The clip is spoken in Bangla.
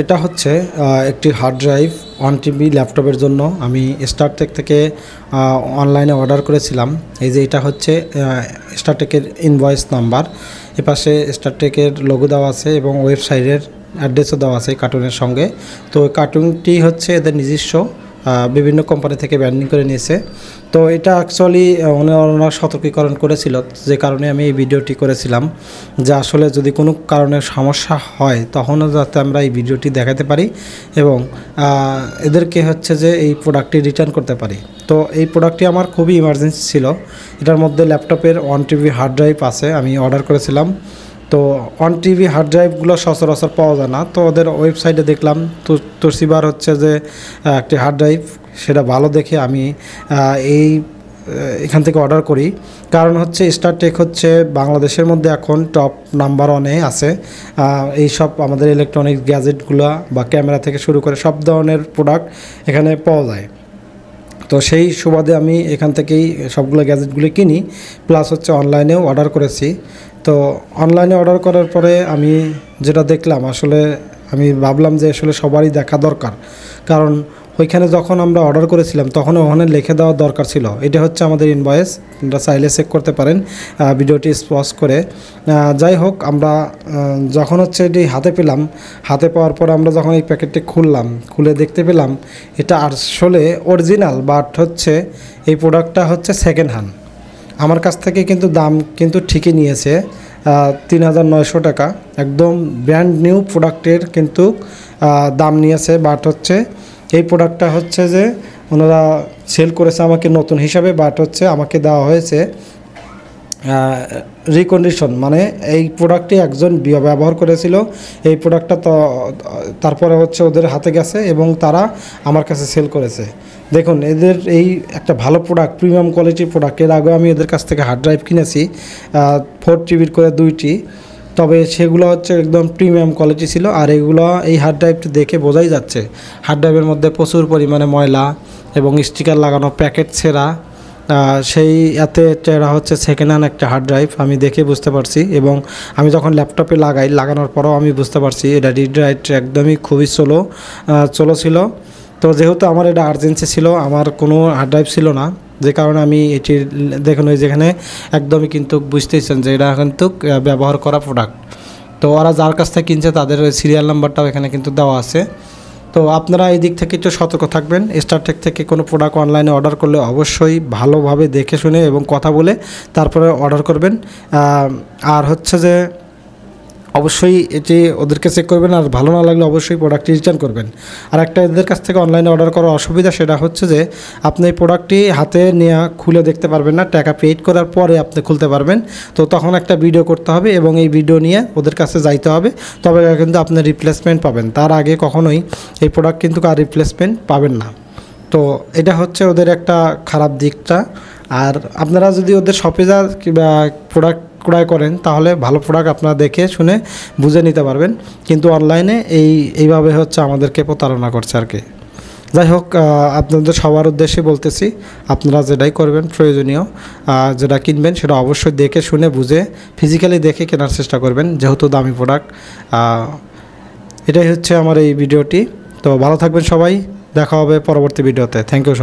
এটা হচ্ছে একটি হার্ড ড্রাইভ 1 TB ল্যাপটপের জন্য আমি স্টারটেক থেকে অনলাইনে অর্ডার করেছিলাম। এই যে এটা হচ্ছে স্টারটেকের ইনভয়েস নাম্বার, এপাশে স্টারটেকের লোগো দেওয়া আছে এবং ওয়েবসাইটের অ্যাড্রেসও দেওয়া আছে কার্টুনের সঙ্গে। তো কার্টুনটি হচ্ছে এদের নিজস্ব, বিভিন্ন কোম্পানি থেকে ব্র্যান্ডিং করে নিয়েছে। তো এটা অ্যাকচুয়ালি ওনারা সতর্কীকরণ করেছিল, যে কারণে আমি এই ভিডিওটি করেছিলাম, যে আসলে যদি কোনো কারণে সমস্যা হয় তখনও যাতে আমরা এই ভিডিওটি দেখাতে পারি এবং এদেরকে হচ্ছে যে এই প্রোডাক্টটি রিটার্ন করতে পারি। তো এই প্রোডাক্টটি আমার খুবই ইমার্জেন্সি ছিল। এটার মধ্যে ল্যাপটপের 1 TB হার্ড ড্রাইভ আছে, আমি অর্ডার করেছিলাম। তো 1 TB হার্ড ড্রাইভগুলো সচরাচর পাওয়া যায় না। তো ওদের ওয়েবসাইটে দেখলাম তোশিবার হচ্ছে যে একটি হার্ড ড্রাইভ, সেটা ভালো দেখে আমি এখান থেকে অর্ডার করি। কারণ হচ্ছে স্টারটেক হচ্ছে বাংলাদেশের মধ্যে এখন টপ নাম্বার 1-এ আছে। এই সব আমাদের ইলেকট্রনিক্স গ্যাজেটগুলো বা ক্যামেরা থেকে শুরু করে সব ধরনের প্রোডাক্ট এখানে পাওয়া যায়। তো সেই সুবাদে আমি এখান থেকেই সবগুলো গ্যাজেটগুলি কিনি, প্লাস হচ্ছে অনলাইনেও অর্ডার করেছি। তো অনলাইনে অর্ডার করার পরে আমি যেটা দেখলাম, আসলে আমি ভাবলাম যে আসলে সবারই দেখা দরকার, কারণ ওইখানে যখন আমরা অর্ডার করেছিলাম তখন ওখানে লিখে দেওয়া দরকার ছিল। এটা হচ্ছে আমাদের ইনভয়েস, আপনারা চাইলে চেক করতে পারেন ভিডিওটি পজ করে। যাই হোক, আমরা যখন হচ্ছে এটি হাতে পেলাম, হাতে পাওয়ার পর আমরা যখন এই প্যাকেটটি খুলে দেখতে পেলাম এটা আসলে অরিজিনাল, বাট হচ্ছে এই প্রোডাক্টটা হচ্ছে সেকেন্ড হ্যান্ড। আমার কাছ থেকে কিন্তু দাম কিন্তু ঠিকই নিয়েছে 3900 টাকা, একদম ব্র্যান্ড নিউ প্রোডাক্টের কিন্তু দাম নিয়েছে। বাট হচ্ছে এই প্রোডাক্টটা হচ্ছে যে ওনারা সেল করেছে আমাকে নতুন হিসাবে, বাট হচ্ছে আমাকে দেওয়া হয়েছে রিকন্ডিশন, মানে এই প্রোডাক্টটি একজন ব্যবহার করেছিল এই প্রোডাক্টটা, তো তারপরে হচ্ছে ওদের হাতে গেছে এবং তারা আমার কাছে সেল করেছে। দেখুন, এদের এই একটা ভালো প্রোডাক্ট, প্রিমিয়াম কোয়ালিটির প্রোডাক্ট। এর আগে আমি এদের কাছ থেকে হার্ড ড্রাইভ কিনেছি 4 TB করে 2টি, তবে সেগুলো হচ্ছে একদম প্রিমিয়াম কোয়ালিটি ছিল। আর এই হার্ড ড্রাইভটি দেখে বোঝাই যাচ্ছে হার্ড ড্রাইভের মধ্যে প্রচুর পরিমাণে ময়লা এবং স্টিকার লাগানো, প্যাকেট ছেঁড়া, সেই এরা হচ্ছে সেকেন্ড হ্যান্ড একটা হার্ড ড্রাইভ আমি দেখে বুঝতে পারছি। এবং আমি যখন ল্যাপটপে লাগানোর পরও আমি বুঝতে পারছি এটা রিড রাইট একদমই খুবই স্লো ছিল। তো যেহেতু আমার এটা আর্জেন্সি ছিল, আমার কোনো হার্ড ড্রাইভ ছিল না, যে কারণে আমি এটি দেখুন ওই যেখানে একদমই কিন্তু বুঝতেইছেন যে এটা কিন্তু ব্যবহার করা প্রোডাক্ট। তো ওরা যার কাছ থেকে কিনছে তাদের ওই সিরিয়াল নাম্বারটাও এখানে কিন্তু দেওয়া আছে। তো আপনারা এই দিক থেকে একটু সতর্ক থাকবেন। স্টারটেক থেকে কোনো প্রোডাক্ট অনলাইনে অর্ডার করলে অবশ্যই ভালোভাবে দেখে শুনে এবং কথা বলে তারপরে অর্ডার করবেন। আর হচ্ছে যে অবশ্যই এটি ওদেরকে চেক করবেন, আর ভালো না লাগলে অবশ্যই প্রোডাক্টটি রিটার্ন করবেন। আর একটা এদের কাছ থেকে অনলাইনে অর্ডার করার অসুবিধা সেটা হচ্ছে যে আপনি এই প্রোডাক্টটি হাতে নিয়ে খুলে দেখতে পারবেন না, টাকা পেইড করার পরে আপনি খুলতে পারবেন। তো তখন একটা ভিডিও করতে হবে এবং এই ভিডিও নিয়ে ওদের কাছে যাইতে হবে, তবে কিন্তু আপনি রিপ্লেসমেন্ট পাবেন। তার আগে কখনোই এই প্রোডাক্ট কিন্তু আর রিপ্লেসমেন্ট পাবেন না। তো এটা হচ্ছে ওদের একটা খারাপ দিকটা। আর আপনারা যদি ওদের শপে যা কিংবা প্রোডাক্ট ক্রয় করেন তাহলে ভালো প্রোডাক্ট আপনারা দেখে শুনে বুঝে নিতে পারবেন, কিন্তু অনলাইনে এইভাবে হচ্ছে আমাদেরকে প্রতারণা করছে আর কি। যাই হোক, আপনাদের সবার উদ্দেশ্যে বলতেছি, আপনারা যেটাই করবেন প্রয়োজনীয় যেটা কিনবেন সেটা অবশ্যই দেখে শুনে বুঝে ফিজিক্যালি দেখে কেনার চেষ্টা করবেন, যেহেতু দামি প্রোডাক্ট। এটাই হচ্ছে আমার এই ভিডিওটি। তো ভালো থাকবেন সবাই, দেখা হবে পরবর্তী ভিডিওতে। Thank you.